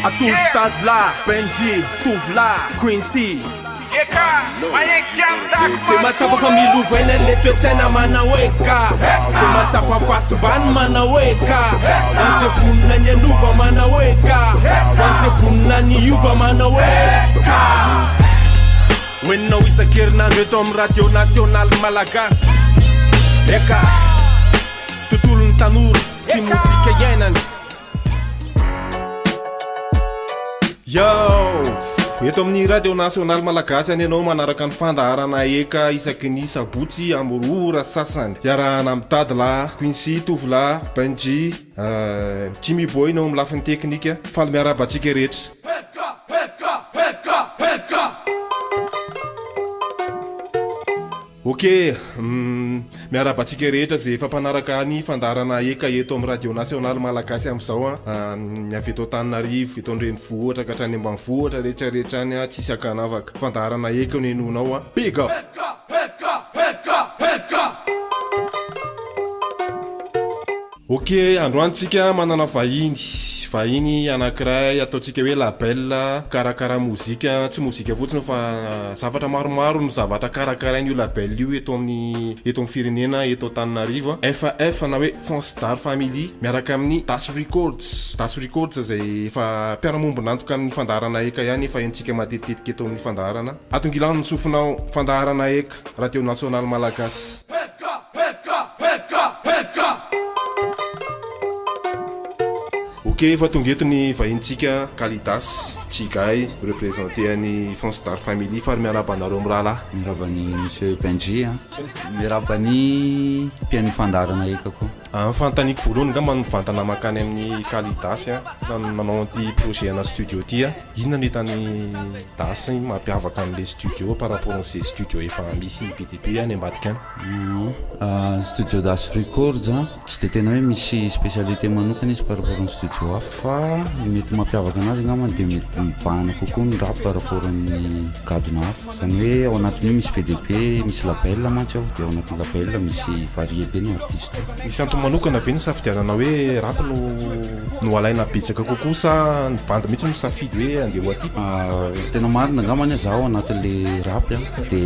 Atolo Tadla, Benji, Tovla, Quincy. Se matsapa fa milovana le toetsaina manahoeka, se matsapa fasibany manahoeka, anse vonona ny anova manahoeka, anse vonona ny iova manahoeka. Hoeninao isan-kerinandro eto amin'ny radio nasionaly malagasy. Eka tontolon'ny tanora sy mozika iainany. Yo, eto amin'ny radio nasionaly malagasy any ianao manaraka ny fandaharana eka isaky ny sabotsy amorora sasany. Iarahana amin'ny Tadla, Quincy, Tovla, Benji, Jimmy Boy nao amin'ny lafiny teknika. Faly miarabantsika rehetra. Ok, miarabantsika rehetra zay efa mpanaraka ny fandaharana eka eto amin'ny radio nasionaly malagasy amin'izao ny avy eto Antananarivo, eto an-drenivohitra ka hatrany ambanivohitra rehetrarehetra any tsisy akanavaka. Fandaharana eka no henonao big up. Ok, androantsika manana vahiny anankiray ataontsika hoe label karakara mozika, tsy mozika fotsiny fa zavatra maromaro no zavatra karakarain'io label io eto amin'ny firenena eto Antananarivo. FAF na hoe Fonds Star Family miaraka amin'ny Das Records zay efa mpiara-mombona antoka amin'ny fandaharana eka ihany efa entsika matetetika eto amin'ny fandaharana. Atongilano ny sofinao fandaharana eka radio nasionaly malagasy. Ok, efa tonga eto ny vahintsika Kalidas Chigay représenté any Fonds Star Family. Fary miarabanareo amin'ny rahalahy. Miarabany monsieur Benji, miarabany mpian'ny fandaharana eka koa. Fantaniko voalohany nga manovantana makany amin'ny Kalidas nanao anty projet ana studio ty. Inona no hitany Das mampiavaka an'le studio par rapport an'izay studio efa misy ny PDP any ambadika any? Studio Das Records tsy de tena hoe misy spécialité manokana izy par rapport amin'ny studio hafa, fa mety mampiavaka anazy angamba de mety mibahana kokoa ny rap par rapport amin'ny gadona hafa. Zany hoe ao anatin'io misy PDP, misy label mantsy ao, de ao anatin'ny label misy variété ny artiste. Misy antony manokana ve ny safidianana hoe rap no alaina betsaka kokoa sa ny bandy mihitsy misafidy hoe andeha aty? Tena marina angambany zaho anatin'le rap de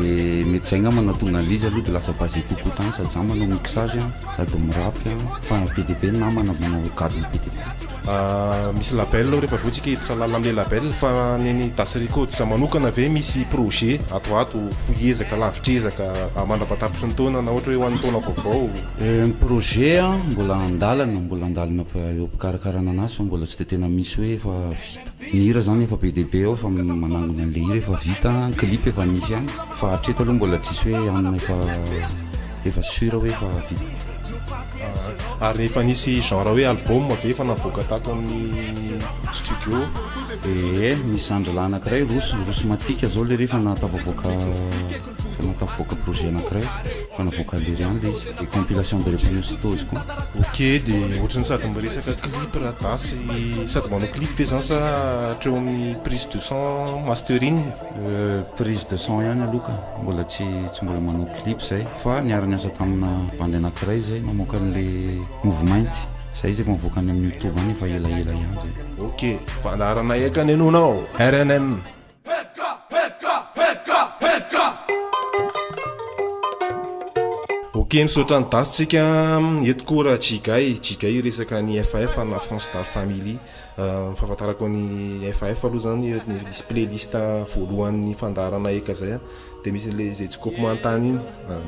mety zay angamba nahatonga an'izy aloha de lasa basé kokoa tany, sady zaho manao mixage sady mirap fa PDP namana manao gadona PDP. Misy label rehefa votsika hiditra lala amin'le label fa neny Das Records manokana ve misy projet ato foezaka lavitrezaka mandrapatapitry ny taona na ohatra hoe ho an'ny taona vaovao? Projet mbola andalana eo pikarakarana anazy fa mbola tsy de tena misy hoe efa vita. Ny hira zany efa PDP ao fa manangona an'le hira efa vita, clip efa nisy ihany, fa hatreto aloha mbola tsisy hoe anina efa sûr hoe efa vita. Ary efa nisy genre hoe album ve efa navoaka tato amin'ny studio? Misy andrila anankiray roso matika zao le rehefa natavoaka projet anankiray fa navoaka lery any le izy, de compilation de reponostô izy koa. Ok, de ohatrany sady miresaka clip raha Das sady manao clip ve zany sa hatreo amin'ny prise de son mastering? Prise de son ihany aloka, mbola tsy mbola manao clip zay, fa niara-ny asa tamina bandy anankiray zay namoaka an'le Movement zay zay mavoaka any amin'ny YouTube any efa elaela ihany zay. Ok, fandaharana eka ny henonao RNM. Ok, misaotra ny Das tsika eto koa raha Chigay resaka ny FAF na Fonds Star Family. Fahafantarako ny FAF aloha zany misy playlist voalohan'ny fandaharana eka zay de misy le zay tsikoko manontany iny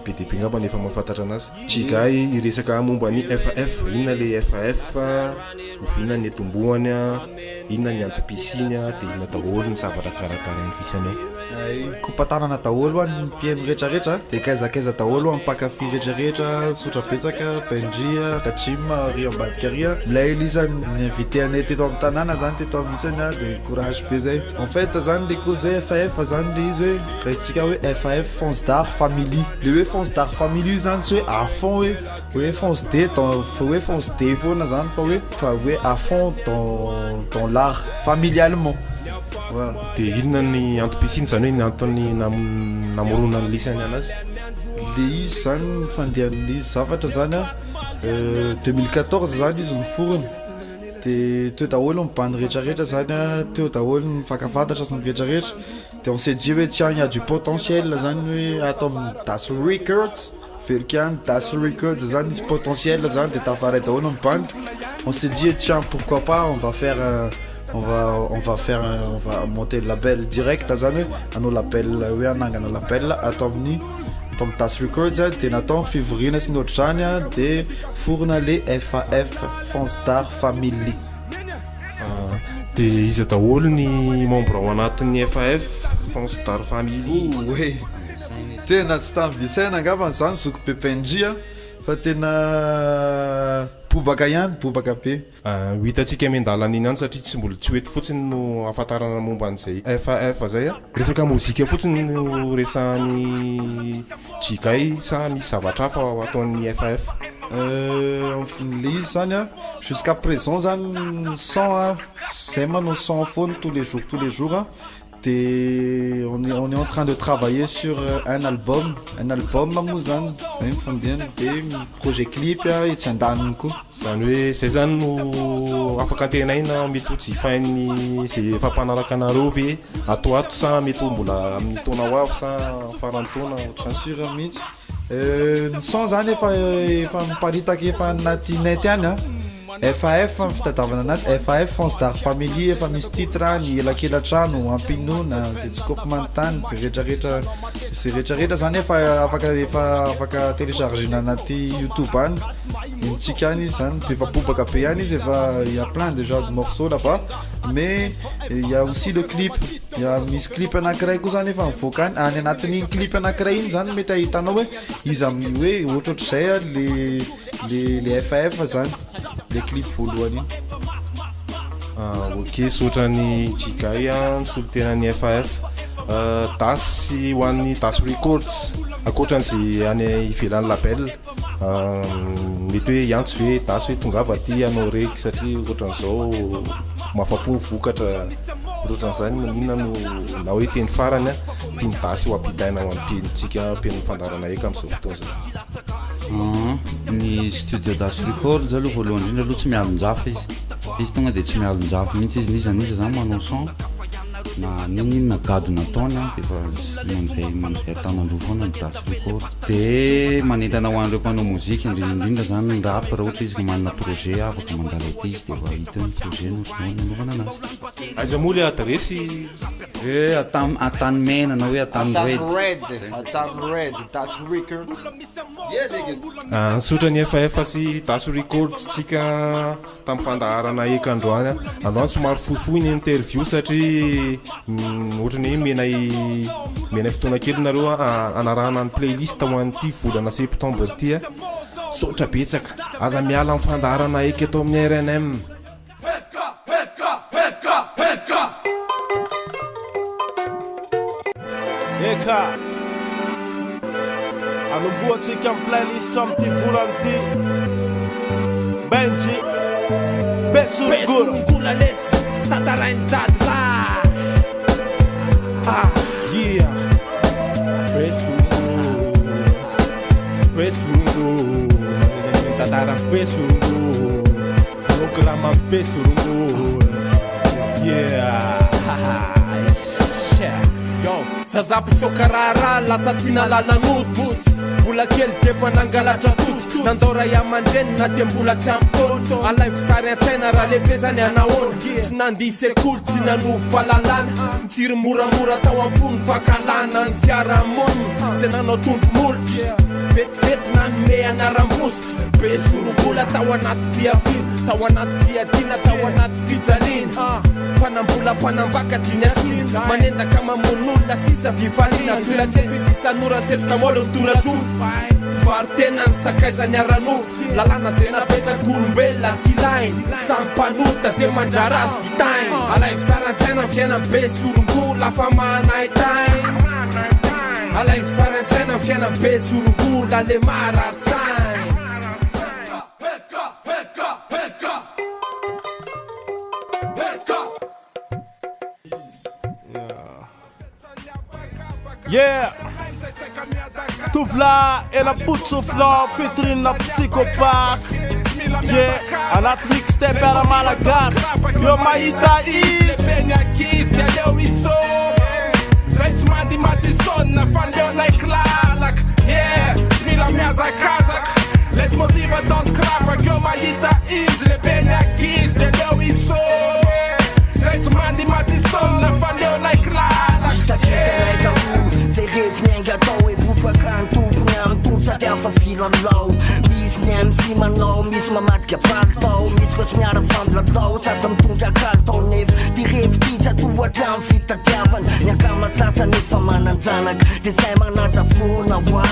PDP ngamba nefa mahafantatra anazy. Chigay resaka momba ny FAF, inona le FAF, inona ny tombohany, inona ny antopisiny de inona daholo ny zavatra karakara ny fisanao. Kopatanana daholo any mpiaino rehetrarehetra de kaizakaiza daholo ampakafy rehetrarehetra, sotra betsaka, Benji, Tachim, ry ambadika ry milay ilisany ny invité anay teto amin'ny tanàna zany teto amisany de courage be zay. En fait zany le cause hoe FAF zany le izy hoe raisitsika hoe FAF Fonds Star Family. Le hoe Fonds Star Family zany tsy hoe à fond hoe Fonds D hoe Fonds D foana zany fa hoe à fond dans l'art familialement. Voilà. De inona ny antopisiny zany hoe ny antony namorona ny lisany anazy? Le izy zany fandehan'izy zavatra zany 2014 zany izy niforona de teo daholo mibany rehetrarehetra zany a teo daholo mifakafantatra sy mirehetrarehetra de on s'est dit hoe tiens il y a du potentiel zany hoe atao amin'ny Das Records Velkian Das Records zany misy potentiel zany de tafaray daholo mibany on s'est dit tiens pourquoi pas on va monter le label direct zany hoe anao label hoe anangana label atao amin'ny Das Records de natao fivoriana sy ny ohatr'izany a de forona le FAF Fanstar Family. De izy daholo ny membre ao anatin'ny FAF Fanstar Family. Oui. Tena tsy tambisaina angamba zany zoko PPNJ fa tena bobaka ihany bobaka be. Hitantsika amendalana iny ihany satria tsy mbola tsy hoety fotsiny no ahafantarana momba an'izay FAF zay a. Resaka mozika fotsiny no resahan'ny Jikay sa misy zavatra hafa ataon'ny FAF? Le izy zany a jusqu'à présent zany son zay manao son foana tous les jours a. On est en train de travailler sur un album moa zany zay mifandihany de projet clip etsy andaniny koa zany hoe zay zany no afaka antenaina mety ho jifain'ny zay fampanaraka anareo ve atoato sa mety ho mbola amin'ny taona ho avy sa farany taona ohatrany sur mihitsy ny son zany efa miparitaka efa anaty net any a FAF fitadiavana anazy FAF Fanstar Family efa misy titre ny elakelatrano ampinona zay tsikopy manontany zay rehetrarehetra zany efa afaka téléchargena anaty YouTube any intsika any zany efa bobaka be any izy efa il y a plein déjà de morceaux là-bas mais il y a aussi le clip il y a misy clip anankiray koa zany efa mivoaka any anatin'iny clip anankiray iny zany mety ahitanao hoe izy amin'ny hoe ohatrohatr'izay le FAF zany le clip voalohany iny. Ok, sotrany Jikay nisolotenan'ny FAF Das ho an'ny Das Records akoatran'izay any ivelan'ny label mety hoe iantso ve Das hoe tongava ty anao reky satria ohatran'izao mafapo vokatra ohatran'izany inona no na hoe teny farany a tiany Das ho ampitaina ho amin'ny penitsika peniny fandarana eka amin'izao fotoana zany. Ny studio Das Records aloha voalohany indrindra aloha tsy mialonjafa izy tonga de tsy mialonjafa mihitsy izy nizaniza zany manao son na ninona gado nataony de fa mandray tanandro foana ny Das Records de manentana ho an'ireo mpanao mozika indrindra zany ny rap raha ohatra izy ka manana projet afaka mandala ity izy de fa hita ny projet nosinao nanaovana anazy. Aiza moa le adresy? Atany mena na hoe atany red Das Records. Nisotran'ny FAF sy Das Records tsika tamin'ny fandaharana ekandroany androany somary fohifohy ny interview satria ohatrany hoe menay fotoana kely nareo anarahana ny playlist ho an'ity volana septembre ty sotra betsaka aza miala amin'ny fandaharana eky atao amin'ny RNM. Eka anomboatsika amin'ny playlist amin'ity volana ty Benji Besurungula lesy tatarainy dadila yeah Besurungu tatara Besurungu programa Besurungu yeah yo zazapitsoka rara lasa tsy nalala noto mbola kely defa nangalatra toto nanjora iamandreny na de mbola tsy ampitoto alay fisary an-tsaina raha lehibe zany anahoana tsy nandihy sekoly tsy nanovo fahalalana mitsiry moramora tao ambony vakalana ny fiarahamonina zay nanao tondro molitra vetivety nanome anaram-bositra Besurungola tao anaty fiavina tao anaty fiadina tao anaty fijalina panambola panambaka diny asina manendaka mamon'olona tsisa vivalina tolatsety sisa nora setroka molo ntoratsofa varo tena ny sakaizany aranofo lalàna zay napetraky olombelona tsy ilainy sampanota zay mandrara azy vitainy alay fisaran-tsaina ny fiainany Besurungola fa manay tainy alay fisaran-tsaina ny fiainany Besurungola le mararsainy. Yeah, Tufla et la Poutsofla featuring la psychopathe. anaty mixtape ara malagasy eo mahita izy Penyakizy aleo iso zay tsy mandimadisona fa leo naiklalaka tsy mila miazakazaka let motiva donkrapaka eo mahita izy le penyakizy aleo iso zay tsy mandimadisona fa leo naiklalaka zay reviny ainga atao e bopakany tompony amy tony sady afa filalao misy ny MC manao misy mamadika palitao misy koa tsy miara fambilatao sady mitondra kalitao nefa ty revy ty tohatra amy fitadiavana ny akamasasany efa mananjanaka de zay manaja fona hoa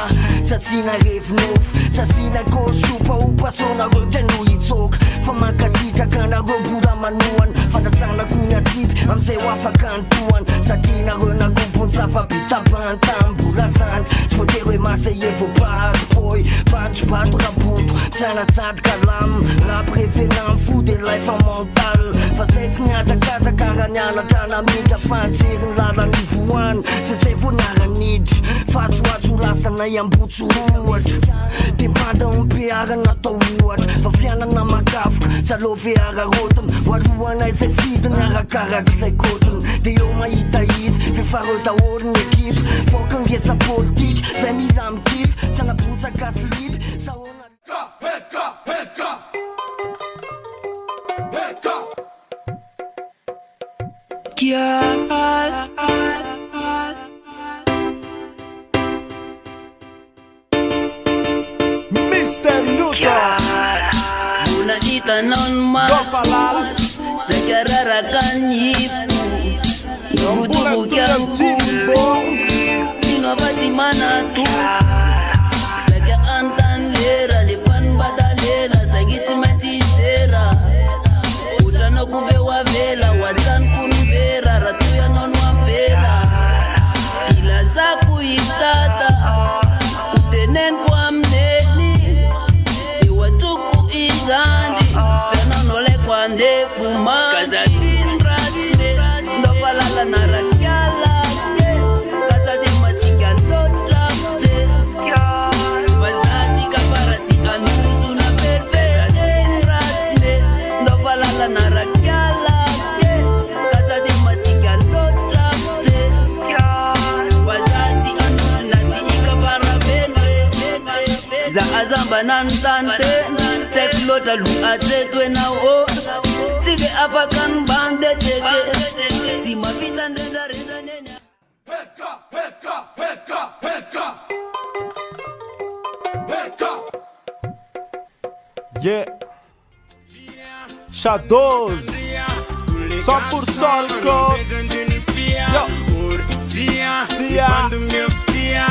sasina revinofo sasina kosopa opasona reo ndray no itsoka fa mankasitraka nareo mbola manohana fandatsanako ny atsipy amizay ho afaka antohana satria nareo nagompony zava-bitabany tambola zany tsy voatery hoe masay evopaty bato raboto sanasady kalamy raprevenam fody lay fa mental fa zay tsy niazakazaka raha nianatra namidra fantsiry lalany voany sy zay vo niaranidry fatsoatso lasana iambotso ohatra de mbanda mpiarana atao ohatra fa fianana makafoka tsalove ararotiny hoalohanay zay fidiny arakaraky zay kotiny de eo mahita izy fefaro daholony ekipa fokany rietsa politika zay mila mikify tsy anabotsaka slipy Mr. Newton unajita non mas sekararakan yipu Nobutubu yangu Inobati mana tu Saja antan lera Lipan badalela Sagiti mati sera Utano kuvewa vela Watan kunvera Ratuya non wapera Ila zaku itata Utenen kwa mneni Iwatuku izandi Penonole kwa ndepuma Kazatin ratime Ndopalala na rakyala Kaza de masika lotramte Vazaji kaparati anuzu na perfete ratime Ndopalala na rakyala Kaza de masika lotramte Vazaji anuzu na tiika parabele Za azamba nantante Tek lota lu atretwe na o Tige apakan bande cheke Si mavita ndenda renda nenya Yeah Shadows 100% alcool Yo Fia Quando meu fia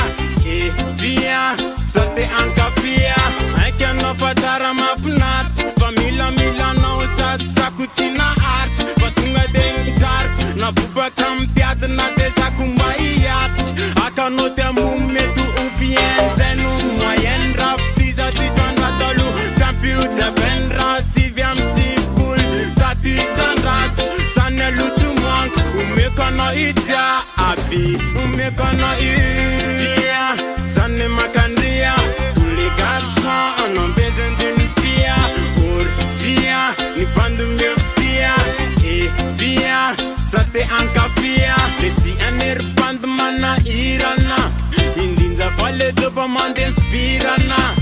E fia Só te anca fia Ai que não fatara mafnat Família não usat Sakutina art Fatunga dentar Na buba campeada Na desa kumbaiat Aka no te mumetu upien Zenu moyen rap Tiza natalu Champion te vendra Siviam sipul Sati sanrat Sanelu tumank Umekana itia Abi Umekana itia Sanne makandria Tous les garçons en ont besoin d'une fille Orzia Ni pandu meu fia E fia Sa te anca fia Lesi aner pandu mana irana Indinza fale după mande inspirana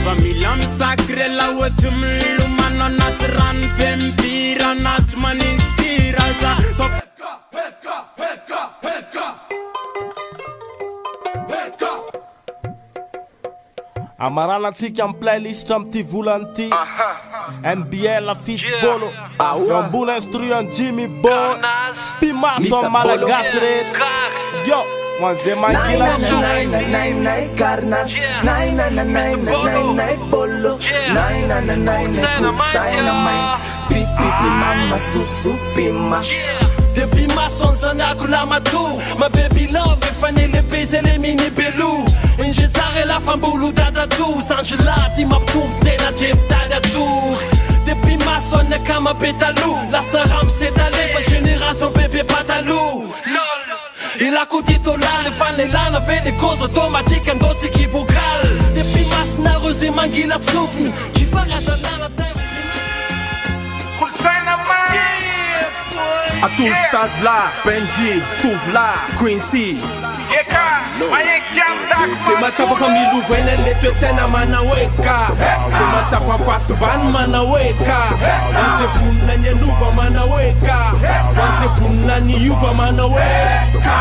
Familia mi sacre la uăcium Lumana natran Fembira natmani siraza Amaranatsika am playlist am ty volany ty MBL Fish Bolo Ambona instruant Jimmy Boy Pimaso am malagasy rehetra Yo Manze mankila Nai Carnas Nai Bolo Nai Saina Pipi mama susu pima De Pimason zanako lamatu Ma baby love efa nelehibe le mini belou Injetsara la fambolo dadatu Sangelati mampitombo tena de mitady atory De Pimason nakama betalo Lasa ramsedale fa génération bébé patalou Lol Ilako titolale fanelana vele cause automatique andao tsy equivocal De Pimas nareo zay mangila tsofiny Tsy faratanana terre Atolo Stadla, Benji, Tovla, Quincy Se matsapa milovana le toetsaina manaheka Se matsapa fasibany manaheka Anse vonina ny anova manaheka Anse vonina ny iova manaheka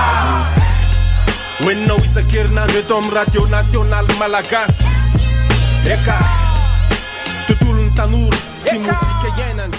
Hoenina isan-kerinandro eto amin'ny radio national malagasy Eka tontolon'ny tanora sy mozika iainana